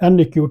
NEQ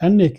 NEQ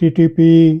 TTP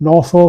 900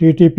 TTP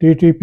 TTP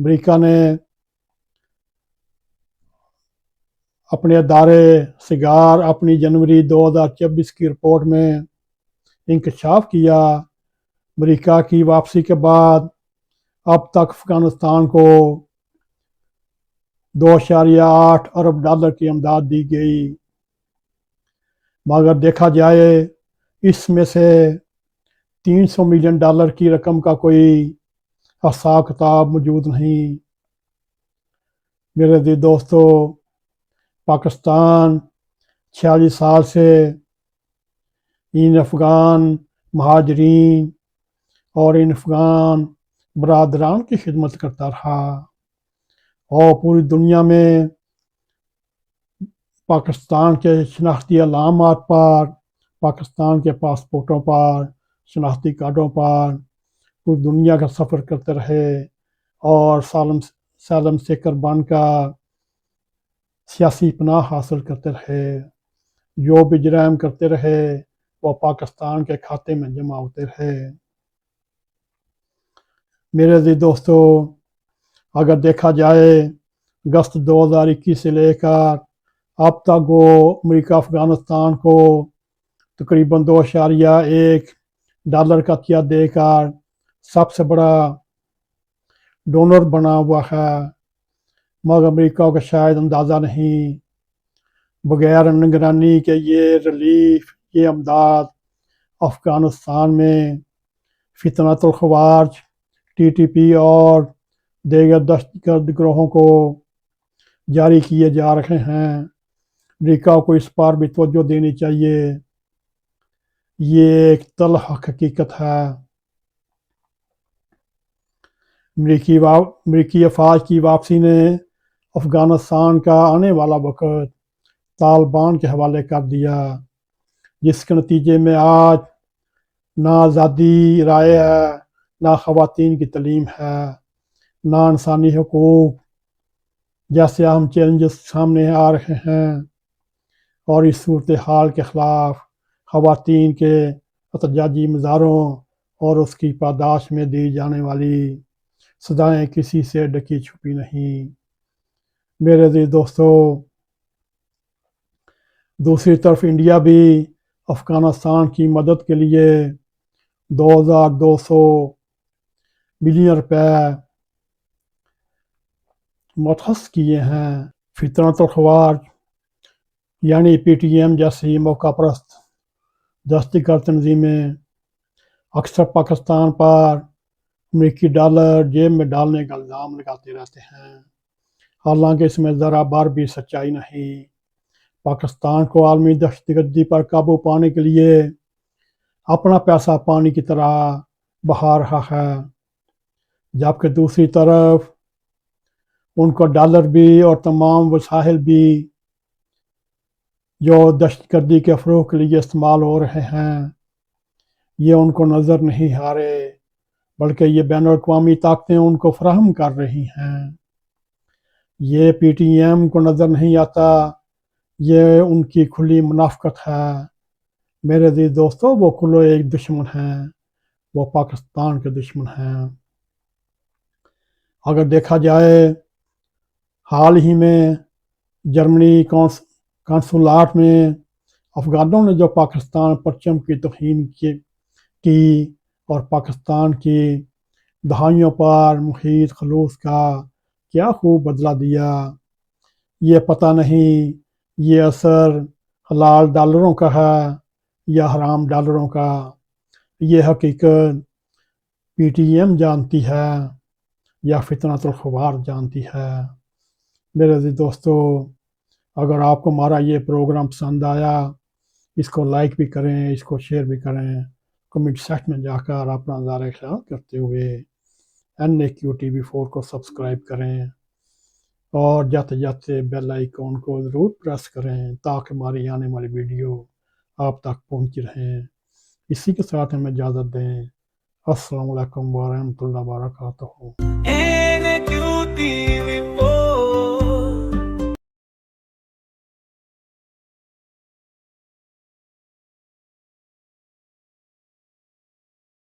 امریکہ نے اپنے ادارے سگار اپنی جنوری 2024 کی رپورٹ میں انکشاف کیا امریکہ کی واپسی کے بعد اب تک افغانستان کو 2.8 ارب ڈالر کی امداد دی گئی، مگر دیکھا جائے اس میں سے 300 ملین ڈالر کی رقم کا کوئی حساب کتاب موجود نہیں۔ میرے عزیز دوستو، پاکستان 46 سال سے ان افغان مہاجرین اور ان افغان برادران کی خدمت کرتا رہا اور پوری دنیا میں پاکستان کے شناختی علامات پر، پاکستان کے پاسپورٹوں پر، شناختی کارڈوں پر پوری دنیا کا سفر کرتے رہے اور سالم سیکر بن کر سیاسی پناہ حاصل کرتے رہے۔ جو بھی جرائم کرتے رہے وہ پاکستان کے کھاتے میں جمع ہوتے رہے۔ میرے عزیز دوستو، اگر دیکھا جائے اگست 2021 سے لے کر اب تک وہ امریکہ افغانستان کو تقریباً 2.1 ڈالر کا عطیہ دے کر سب سے بڑا ڈونر بنا ہوا ہے، مگر امریکہ کو شاید اندازہ نہیں بغیر نگرانی کے یہ ریلیف، یہ امداد افغانستان میں فتنۃ الخوارج، ٹی ٹی پی اور دیگر دہشت گرد گروہوں کو جاری کیے جا رہے ہیں۔ امریکہ کو اس پر بھی توجہ دینی چاہیے، یہ ایک تلخ حقیقت ہے۔ امریکی افواج کی واپسی نے افغانستان کا آنے والا وقت طالبان کے حوالے کر دیا، جس کے نتیجے میں آج نہ آزادی رائے ہے، نہ خواتین کی تعلیم ہے، نہ انسانی حقوق جیسے اہم چیلنجز سامنے آ رہے ہیں، اور اس صورتحال کے خلاف خواتین کے احتجاجی مظاہروں اور اس کی پاداش میں دی جانے والی صدائیں کسی سے ڈکی چھپی نہیں۔ میرے عزیز دوستو، دوسری طرف انڈیا بھی افغانستان کی مدد کے لیے 2200 ملین روپے مختص کیے ہیں۔ فتنۃ الخوارج یعنی پی ٹی ایم جیسی موقع پرست دہشت گرد تنظیمیں اکثر پاکستان پر امریکی ڈالر جیب میں ڈالنے کا الزام لگاتے رہتے ہیں، حالانکہ اس میں ذرا بھر بھی سچائی نہیں۔ پاکستان کو عالمی دہشت گردی پر قابو پانے کے لیے اپنا پیسہ پانی کی طرح بہا رہا ہے، جبکہ دوسری طرف ان کو ڈالر بھی اور تمام وسائل بھی جو دہشت گردی کے فروغ کے لیے استعمال ہو رہے ہیں یہ ان کو نظر نہیں آ رہے، بلکہ یہ بین الاقوامی طاقتیں ان کو فراہم کر رہی ہیں۔ یہ پی ٹی ایم کو نظر نہیں آتا، یہ ان کی کھلی منافقت ہے۔ میرے عزیز دوستو، وہ کلو ایک دشمن ہیں، وہ پاکستان کے دشمن ہیں۔ اگر دیکھا جائے حال ہی میں جرمنی قونصلات میں افغانوں نے جو پاکستان پرچم کی توہین کی اور پاکستان کی دہائیوں پر محیط خلوص کا کیا خوب بدلہ دیا، یہ پتہ نہیں یہ اثر حلال ڈالروں کا ہے یا حرام ڈالروں کا، یہ حقیقت پی ٹی ایم جانتی ہے یا فتنۃ الخوارج جانتی ہے۔ میرے عزیز دوستو، اگر آپ کو ہمارا یہ پروگرام پسند آیا، اس کو لائک بھی کریں، اس کو شیئر بھی کریں، کمنٹ سیکشن میں جا کر اپنا نظارہ خیال کرتے ہوئے NAQTV4 کو سبسکرائب کریں اور جاتے جاتے بیل آئیکن کو ضرور پریس کریں تاکہ ہماری آنے والی ویڈیو آپ تک پہنچ رہیں۔ اسی کے ساتھ ہمیں اجازت دیں۔ السلام علیکم ورحمۃ اللہ وبرکاتہ۔